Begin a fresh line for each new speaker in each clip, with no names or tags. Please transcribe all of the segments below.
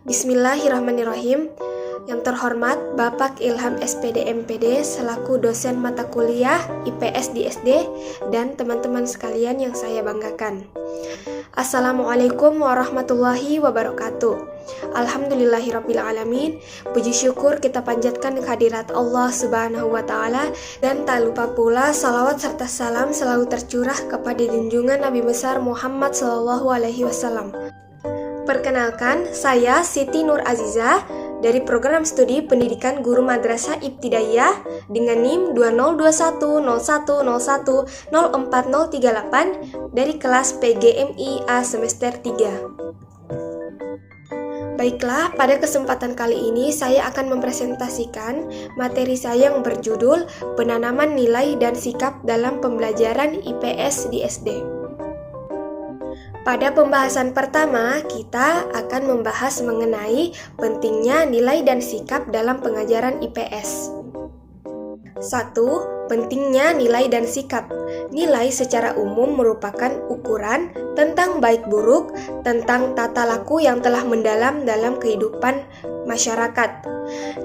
Bismillahirrahmanirrahim. Yang terhormat Bapak Ilham SPD MPD selaku dosen mata kuliah IPS di SD dan teman-teman sekalian yang saya banggakan. Assalamualaikum warahmatullahi wabarakatuh. Alhamdulillahirrabbilalamin. Puji syukur kita panjatkan kehadirat Allah Subhanahu wa Ta'ala, dan tak lupa pula salawat serta salam selalu tercurah kepada junjungan Nabi besar Muhammad SAW. Perkenalkan, saya Siti Nur Aziza dari program studi pendidikan guru madrasah ibtidaiyah dengan NIM 202101010438 dari kelas PGMI A semester 3. Baiklah, pada kesempatan kali ini saya akan mempresentasikan materi saya yang berjudul penanaman nilai dan sikap dalam pembelajaran IPS di SD. Pada pembahasan pertama, kita akan membahas mengenai pentingnya nilai dan sikap dalam pengajaran IPS. 1. Pentingnya nilai dan sikap. Nilai secara umum merupakan ukuran tentang baik buruk, tentang tata laku yang telah mendalam dalam kehidupan masyarakat.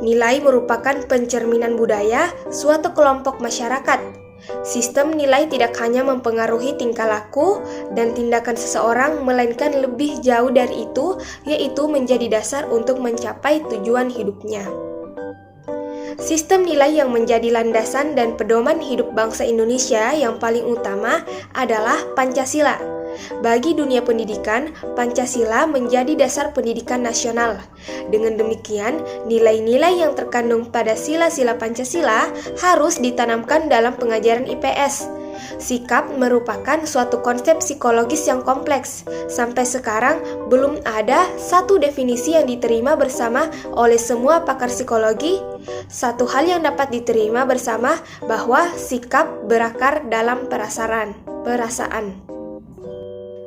Nilai merupakan pencerminan budaya suatu kelompok masyarakat. Sistem nilai tidak hanya mempengaruhi tingkah laku dan tindakan seseorang, melainkan lebih jauh dari itu, yaitu menjadi dasar untuk mencapai tujuan hidupnya. Sistem nilai yang menjadi landasan dan pedoman hidup bangsa Indonesia yang paling utama adalah Pancasila. Bagi dunia pendidikan, Pancasila menjadi dasar pendidikan nasional. Dengan demikian, nilai-nilai yang terkandung pada sila-sila Pancasila harus ditanamkan dalam pengajaran IPS. Sikap merupakan suatu konsep psikologis yang kompleks. Sampai sekarang, belum ada satu definisi yang diterima bersama oleh semua pakar psikologi. Satu hal yang dapat diterima bersama bahwa sikap berakar dalam perasaan.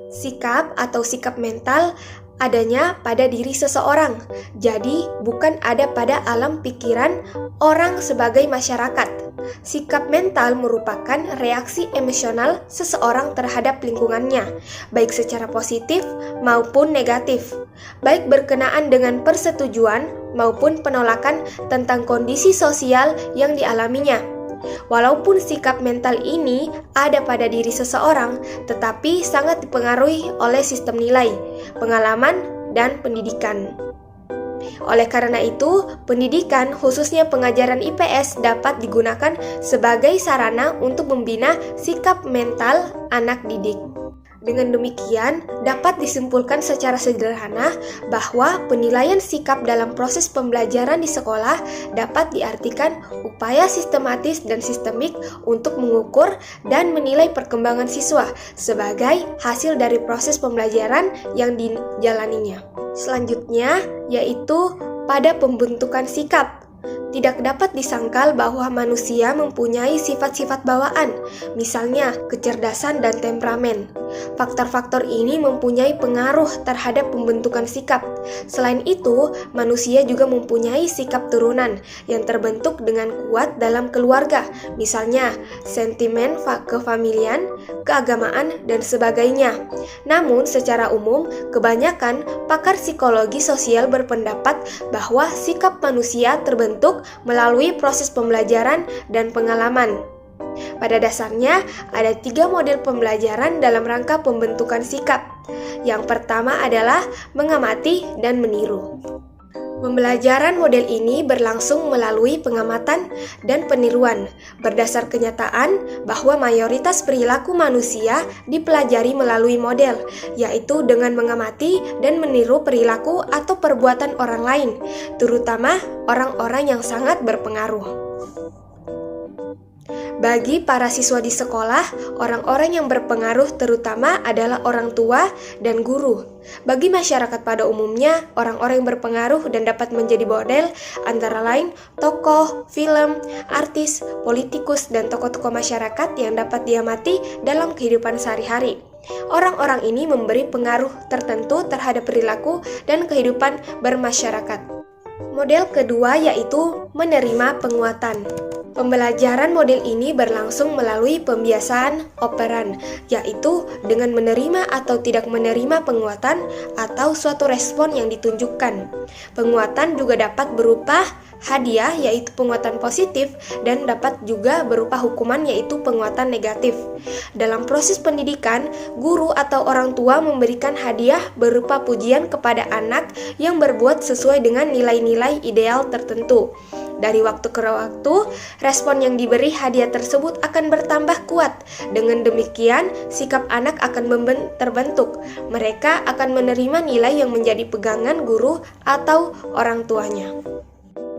Sikap atau sikap mental adanya pada diri seseorang, jadi bukan ada pada alam pikiran orang sebagai masyarakat. Sikap mental merupakan reaksi emosional seseorang terhadap lingkungannya, baik secara positif maupun negatif, baik berkenaan dengan persetujuan maupun penolakan tentang kondisi sosial yang dialaminya. Walaupun sikap mental ini ada pada diri seseorang, tetapi sangat dipengaruhi oleh sistem nilai, pengalaman, dan pendidikan. Oleh karena itu, pendidikan, khususnya pengajaran IPS, dapat digunakan sebagai sarana untuk membina sikap mental anak didik. Dengan demikian, dapat disimpulkan secara sederhana bahwa penilaian sikap dalam proses pembelajaran di sekolah dapat diartikan upaya sistematis dan sistemik untuk mengukur dan menilai perkembangan siswa sebagai hasil dari proses pembelajaran yang dijalaninya. Selanjutnya, yaitu pada pembentukan sikap. Tidak dapat disangkal bahwa manusia mempunyai sifat-sifat bawaan, misalnya kecerdasan dan temperamen. Faktor-faktor ini mempunyai pengaruh terhadap pembentukan sikap. Selain itu, manusia juga mempunyai sikap turunan yang terbentuk dengan kuat dalam keluarga, misalnya sentimen kefamilian, keagamaan, dan sebagainya. Namun, secara umum, kebanyakan pakar psikologi sosial berpendapat bahwa sikap manusia terbentuk melalui proses pembelajaran dan pengalaman. Pada dasarnya, ada 3 model pembelajaran dalam rangka pembentukan sikap. Yang pertama adalah mengamati dan meniru. Pembelajaran model ini berlangsung melalui pengamatan dan peniruan, berdasar kenyataan bahwa mayoritas perilaku manusia dipelajari melalui model, yaitu dengan mengamati dan meniru perilaku atau perbuatan orang lain, terutama orang-orang yang sangat berpengaruh. Bagi para siswa di sekolah, orang-orang yang berpengaruh terutama adalah orang tua dan guru. Bagi masyarakat pada umumnya, orang-orang yang berpengaruh dan dapat menjadi model antara lain tokoh, film, artis, politikus, dan tokoh-tokoh masyarakat yang dapat diamati dalam kehidupan sehari-hari. Orang-orang ini memberi pengaruh tertentu terhadap perilaku dan kehidupan bermasyarakat. Model kedua yaitu menerima penguatan. Pembelajaran model ini berlangsung melalui pembiasaan operan, yaitu dengan menerima atau tidak menerima penguatan atau suatu respon yang ditunjukkan. Penguatan juga dapat berupa hadiah, yaitu penguatan positif, dan dapat juga berupa hukuman, yaitu penguatan negatif. Dalam proses pendidikan, guru atau orang tua memberikan hadiah berupa pujian kepada anak yang berbuat sesuai dengan nilai-nilai ideal tertentu. Dari waktu ke waktu, respon yang diberi hadiah tersebut akan bertambah kuat. Dengan demikian, sikap anak akan terbentuk. Mereka akan menerima nilai yang menjadi pegangan guru atau orang tuanya.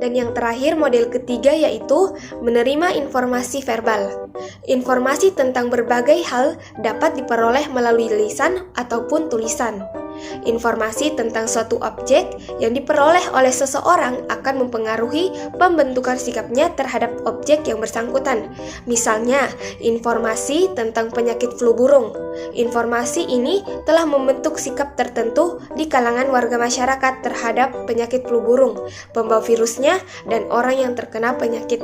Dan yang terakhir, model ketiga, yaitu menerima informasi verbal. Informasi tentang berbagai hal dapat diperoleh melalui lisan ataupun tulisan. Informasi tentang suatu objek yang diperoleh oleh seseorang akan mempengaruhi pembentukan sikapnya terhadap objek yang bersangkutan. Misalnya, informasi tentang penyakit flu burung. Informasi ini telah membentuk sikap tertentu di kalangan warga masyarakat terhadap penyakit flu burung, pembawa virusnya, dan orang yang terkena penyakit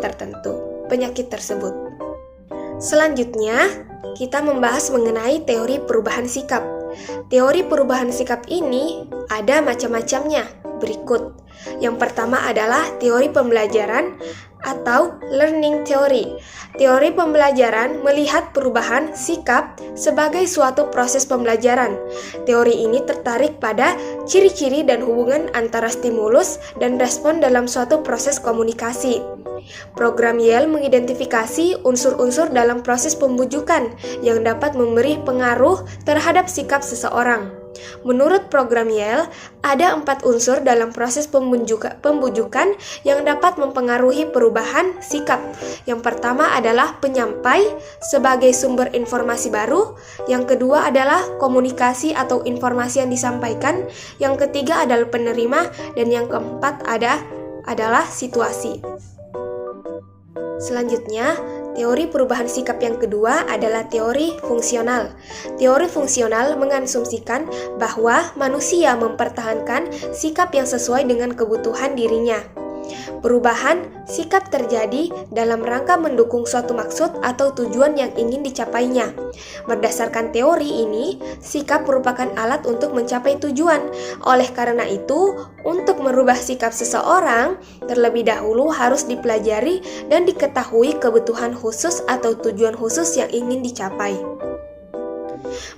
tersebut. Selanjutnya, kita membahas mengenai teori perubahan sikap. Teori perubahan sikap ini ada macam-macamnya. Berikut. Yang pertama adalah teori pembelajaran atau learning theory. Teori pembelajaran melihat perubahan sikap sebagai suatu proses pembelajaran. Teori ini tertarik pada ciri-ciri dan hubungan antara stimulus dan respon dalam suatu proses komunikasi. Program Yale mengidentifikasi unsur-unsur dalam proses pembujukan yang dapat memberi pengaruh terhadap sikap seseorang. Menurut program Yale, ada 4 unsur dalam proses pembujukan yang dapat mempengaruhi perubahan sikap. Yang pertama adalah penyampai sebagai sumber informasi baru. Yang kedua adalah komunikasi atau informasi yang disampaikan. Yang ketiga adalah penerima. Dan yang keempat adalah situasi. Selanjutnya, teori perubahan sikap yang kedua adalah teori fungsional. Teori fungsional mengasumsikan bahwa manusia mempertahankan sikap yang sesuai dengan kebutuhan dirinya. Perubahan sikap terjadi dalam rangka mendukung suatu maksud atau tujuan yang ingin dicapainya. Berdasarkan teori ini, sikap merupakan alat untuk mencapai tujuan. Oleh karena itu, untuk merubah sikap seseorang, terlebih dahulu harus dipelajari dan diketahui kebutuhan khusus atau tujuan khusus yang ingin dicapai.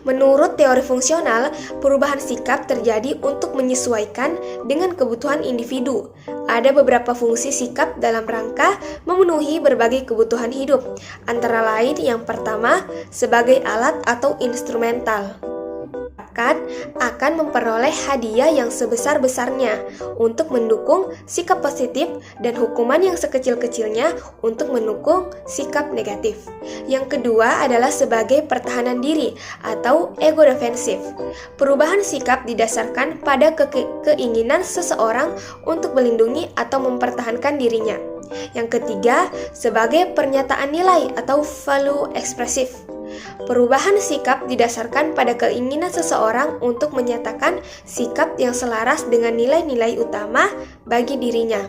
Menurut teori fungsional, perubahan sikap terjadi untuk menyesuaikan dengan kebutuhan individu. Ada beberapa fungsi sikap dalam rangka memenuhi berbagai kebutuhan hidup, antara lain yang pertama, sebagai alat atau instrumental. Akan memperoleh hadiah yang sebesar-besarnya untuk mendukung sikap positif dan hukuman yang sekecil-kecilnya untuk mendukung sikap negatif. Yang kedua adalah sebagai pertahanan diri atau ego defensif. Perubahan sikap didasarkan pada keinginan seseorang untuk melindungi atau mempertahankan dirinya. Yang ketiga, sebagai pernyataan nilai atau value ekspresif. Perubahan sikap didasarkan pada keinginan seseorang untuk menyatakan sikap yang selaras dengan nilai-nilai utama bagi dirinya.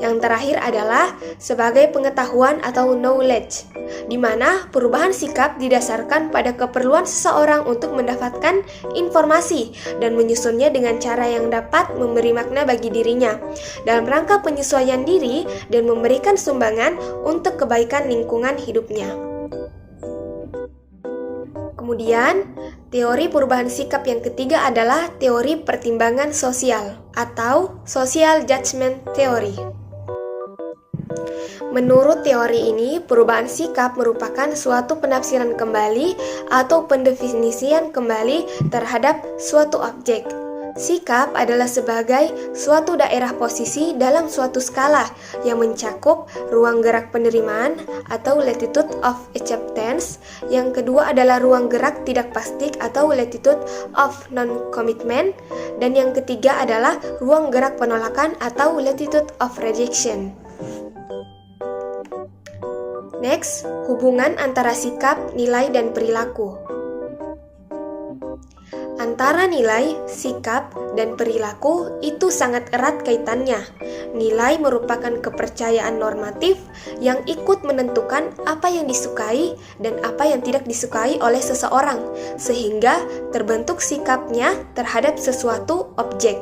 Yang terakhir adalah sebagai pengetahuan atau knowledge, di mana perubahan sikap didasarkan pada keperluan seseorang untuk mendapatkan informasi dan menyusunnya dengan cara yang dapat memberi makna bagi dirinya, dalam rangka penyesuaian diri dan memberikan sumbangan untuk kebaikan lingkungan hidupnya. Kemudian, teori perubahan sikap yang ketiga adalah teori pertimbangan sosial atau social judgment theory. Menurut teori ini, perubahan sikap merupakan suatu penafsiran kembali atau pendefinisian kembali terhadap suatu objek. Sikap adalah sebagai suatu daerah posisi dalam suatu skala yang mencakup ruang gerak penerimaan atau latitude of acceptance. Yang kedua adalah ruang gerak tidak pasti atau latitude of non-commitment. Dan yang ketiga adalah ruang gerak penolakan atau latitude of rejection. Next, hubungan antara sikap, nilai, dan perilaku. Antara nilai, sikap, dan perilaku itu sangat erat kaitannya. Nilai merupakan kepercayaan normatif yang ikut menentukan apa yang disukai dan apa yang tidak disukai oleh seseorang, sehingga terbentuk sikapnya terhadap sesuatu objek.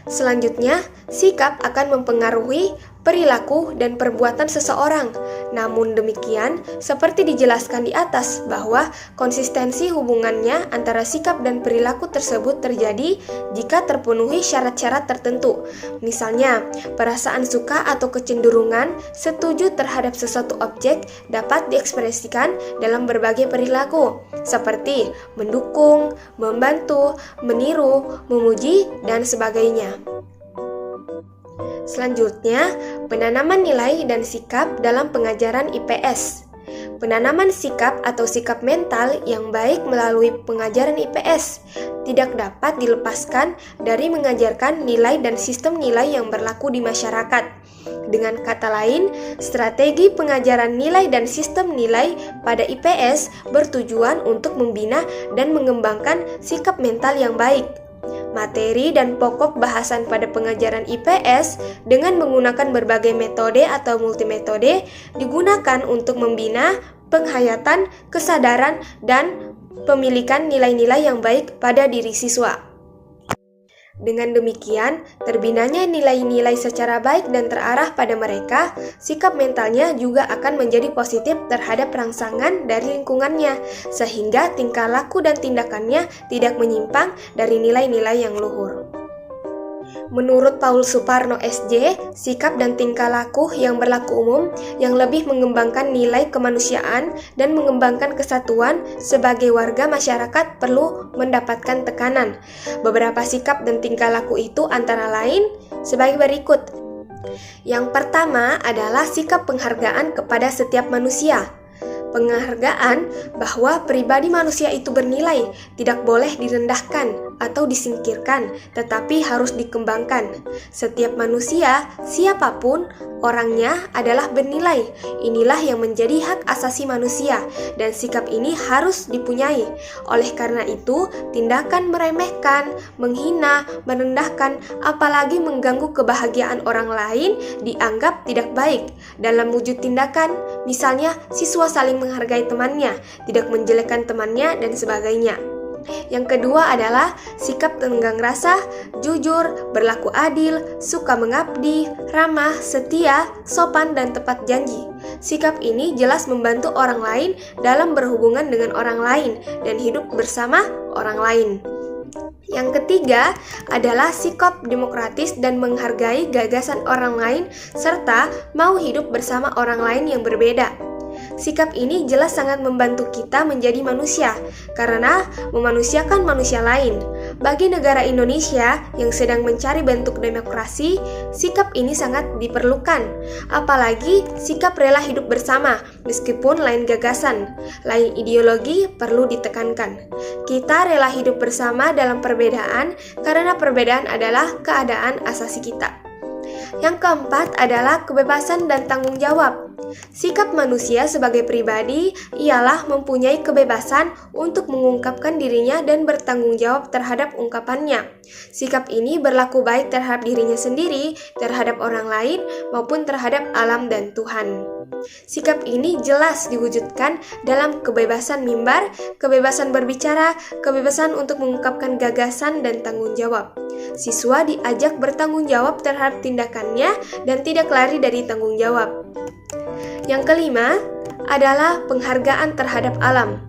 Selanjutnya, sikap akan mempengaruhi perilaku dan perbuatan seseorang. Namun demikian, seperti dijelaskan di atas bahwa konsistensi hubungannya antara sikap dan perilaku tersebut terjadi jika terpenuhi syarat-syarat tertentu. Misalnya, perasaan suka atau kecenderungan setuju terhadap sesuatu objek dapat diekspresikan dalam berbagai perilaku, seperti mendukung, membantu, meniru, memuji, dan sebagainya. Selanjutnya, penanaman nilai dan sikap dalam pengajaran IPS. Penanaman sikap atau sikap mental yang baik melalui pengajaran IPS tidak dapat dilepaskan dari mengajarkan nilai dan sistem nilai yang berlaku di masyarakat. Dengan kata lain, strategi pengajaran nilai dan sistem nilai pada IPS bertujuan untuk membina dan mengembangkan sikap mental yang baik. Materi dan pokok bahasan pada pengajaran IPS dengan menggunakan berbagai metode atau multimetode digunakan untuk membina penghayatan, kesadaran, dan pemilikan nilai-nilai yang baik pada diri siswa. Dengan demikian, terbinanya nilai-nilai secara baik dan terarah pada mereka, sikap mentalnya juga akan menjadi positif terhadap rangsangan dari lingkungannya, sehingga tingkah laku dan tindakannya tidak menyimpang dari nilai-nilai yang luhur. Menurut Paul Suparno SJ, sikap dan tingkah laku yang berlaku umum yang lebih mengembangkan nilai kemanusiaan dan mengembangkan kesatuan sebagai warga masyarakat perlu mendapatkan tekanan. Beberapa sikap dan tingkah laku itu antara lain sebagai berikut. Yang pertama adalah sikap penghargaan kepada setiap manusia. Penghargaan bahwa pribadi manusia itu bernilai, tidak boleh direndahkan atau disingkirkan, tetapi harus dikembangkan. Setiap manusia, siapapun orangnya adalah bernilai. Inilah yang menjadi hak asasi manusia, dan sikap ini harus dipunyai. Oleh karena itu, tindakan meremehkan, menghina, merendahkan, apalagi mengganggu kebahagiaan orang lain dianggap tidak baik. Dalam wujud tindakan, misalnya siswa saling menghargai temannya, tidak menjelekkan temannya, dan sebagainya. Yang kedua adalah sikap tenggang rasa, jujur, berlaku adil, suka mengabdi, ramah, setia, sopan, dan tepat janji. Sikap ini jelas membantu orang lain dalam berhubungan dengan orang lain dan hidup bersama orang lain. Yang ketiga adalah sikap demokratis dan menghargai gagasan orang lain serta mau hidup bersama orang lain yang berbeda. Sikap ini jelas sangat membantu kita menjadi manusia karena memanusiakan manusia lain. Bagi negara Indonesia yang sedang mencari bentuk demokrasi, sikap ini sangat diperlukan. Apalagi sikap rela hidup bersama meskipun lain gagasan, lain ideologi perlu ditekankan. Kita rela hidup bersama dalam perbedaan karena perbedaan adalah keadaan asasi kita. Yang keempat adalah kebebasan dan tanggung jawab. Sikap manusia sebagai pribadi ialah mempunyai kebebasan untuk mengungkapkan dirinya dan bertanggung jawab terhadap ungkapannya. Sikap ini berlaku baik terhadap dirinya sendiri, terhadap orang lain, maupun terhadap alam dan Tuhan. Sikap ini jelas diwujudkan dalam kebebasan mimbar, kebebasan berbicara, kebebasan untuk mengungkapkan gagasan dan tanggung jawab. Siswa diajak bertanggung jawab terhadap tindakannya dan tidak lari dari tanggung jawab. Yang kelima adalah penghargaan terhadap alam.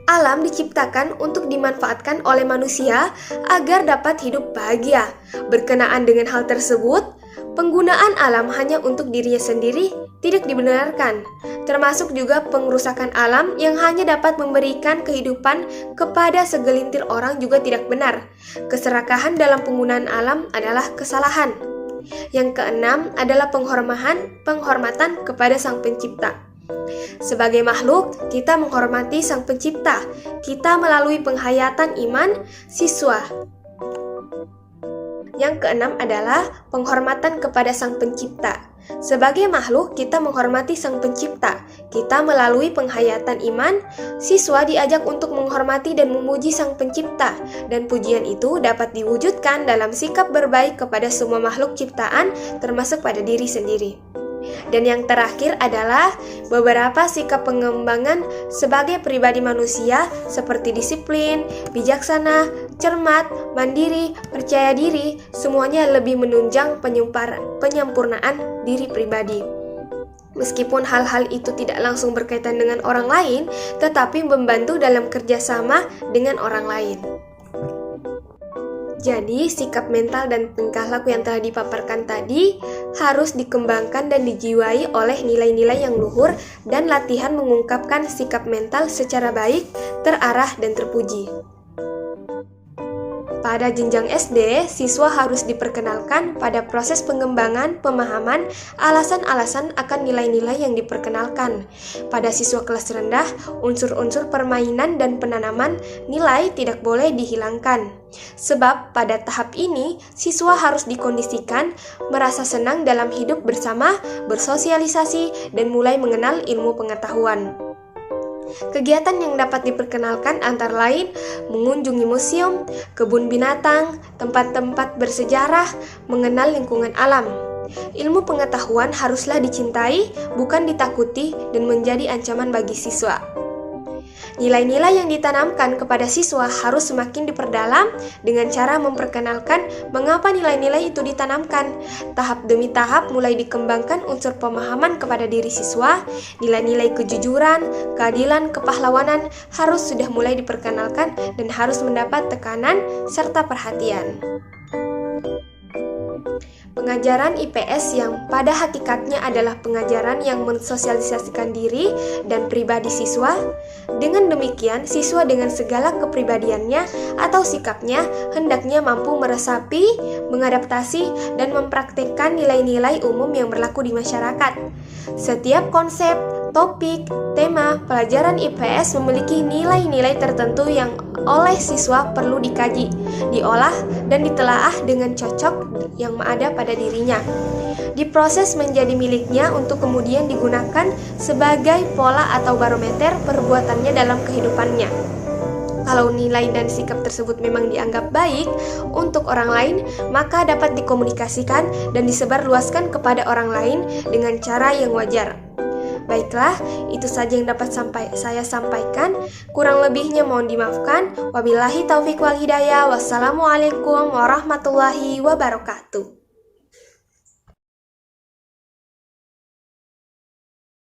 Alam diciptakan untuk dimanfaatkan oleh manusia agar dapat hidup bahagia. Berkenaan dengan hal tersebut, penggunaan alam hanya untuk dirinya sendiri tidak dibenarkan, termasuk juga pengrusakan alam yang hanya dapat memberikan kehidupan kepada segelintir orang juga tidak benar. Keserakahan dalam penggunaan alam adalah kesalahan. Yang keenam adalah penghormatan kepada Sang Pencipta. Sebagai makhluk, kita menghormati Sang Pencipta. Kita melalui penghayatan iman siswa. Yang keenam adalah penghormatan kepada Sang Pencipta. Sebagai makhluk, kita menghormati Sang Pencipta. Kita melalui penghayatan iman, siswa diajak untuk menghormati dan memuji Sang Pencipta, dan pujian itu dapat diwujudkan dalam sikap berbaik kepada semua makhluk ciptaan, termasuk pada diri sendiri. Dan yang terakhir adalah beberapa sikap pengembangan sebagai pribadi manusia seperti disiplin, bijaksana, cermat, mandiri, percaya diri, semuanya lebih menunjang penyempurnaan diri pribadi. Meskipun hal-hal itu tidak langsung berkaitan dengan orang lain, tetapi membantu dalam kerjasama dengan orang lain. Jadi, sikap mental dan tingkah laku yang telah dipaparkan tadi harus dikembangkan dan dijiwai oleh nilai-nilai yang luhur dan latihan mengungkapkan sikap mental secara baik, terarah, dan terpuji. Pada jenjang SD, siswa harus diperkenalkan pada proses pengembangan pemahaman alasan-alasan akan nilai-nilai yang diperkenalkan. Pada siswa kelas rendah, unsur-unsur permainan dan penanaman nilai tidak boleh dihilangkan. Sebab pada tahap ini, siswa harus dikondisikan merasa senang dalam hidup bersama, bersosialisasi, dan mulai mengenal ilmu pengetahuan. Kegiatan yang dapat diperkenalkan antara lain mengunjungi museum, kebun binatang, tempat-tempat bersejarah, mengenal lingkungan alam. Ilmu pengetahuan haruslah dicintai, bukan ditakuti dan menjadi ancaman bagi siswa. Nilai-nilai yang ditanamkan kepada siswa harus semakin diperdalam dengan cara memperkenalkan mengapa nilai-nilai itu ditanamkan. Tahap demi tahap mulai dikembangkan unsur pemahaman kepada diri siswa, nilai-nilai kejujuran, keadilan, kepahlawanan harus sudah mulai diperkenalkan dan harus mendapat tekanan serta perhatian. Pengajaran IPS yang pada hakikatnya adalah pengajaran yang mensosialisasikan diri dan pribadi siswa. Dengan demikian, siswa dengan segala kepribadiannya atau sikapnya hendaknya mampu meresapi, mengadaptasi, dan mempraktikkan nilai-nilai umum yang berlaku di masyarakat. Setiap konsep, topik, tema, pelajaran IPS memiliki nilai-nilai tertentu yang oleh siswa perlu dikaji, diolah, dan ditelaah dengan cocok yang ada pada dirinya. Diproses menjadi miliknya untuk kemudian digunakan sebagai pola atau barometer perbuatannya dalam kehidupannya. Kalau nilai dan sikap tersebut memang dianggap baik untuk orang lain, maka dapat dikomunikasikan dan disebarluaskan kepada orang lain dengan cara yang wajar. Baiklah, itu saja yang dapat saya sampaikan. Kurang lebihnya mohon dimaafkan. Wabillahi taufiq wal hidayah. Wassalamualaikum warahmatullahi wabarakatuh.